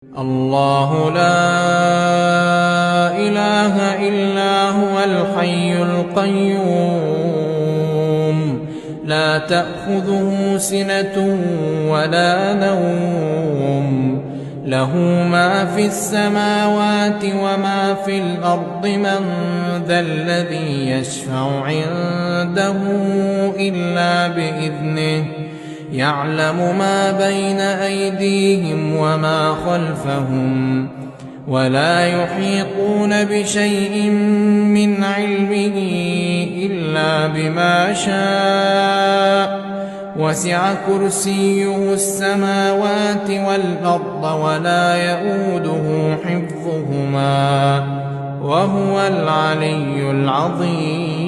الله لا إله إلا هو الحي القيوم لا تأخذه سنة ولا نوم له ما في السماوات وما في الأرض من ذا الذي يشفع عنده إلا بإذنه يعلم ما بين أيديهم وما خلفهم ولا يحيطون بشيء من علمه إلا بما شاء وسع كرسيه السماوات والأرض ولا يئوده حفظهما وهو العلي العظيم.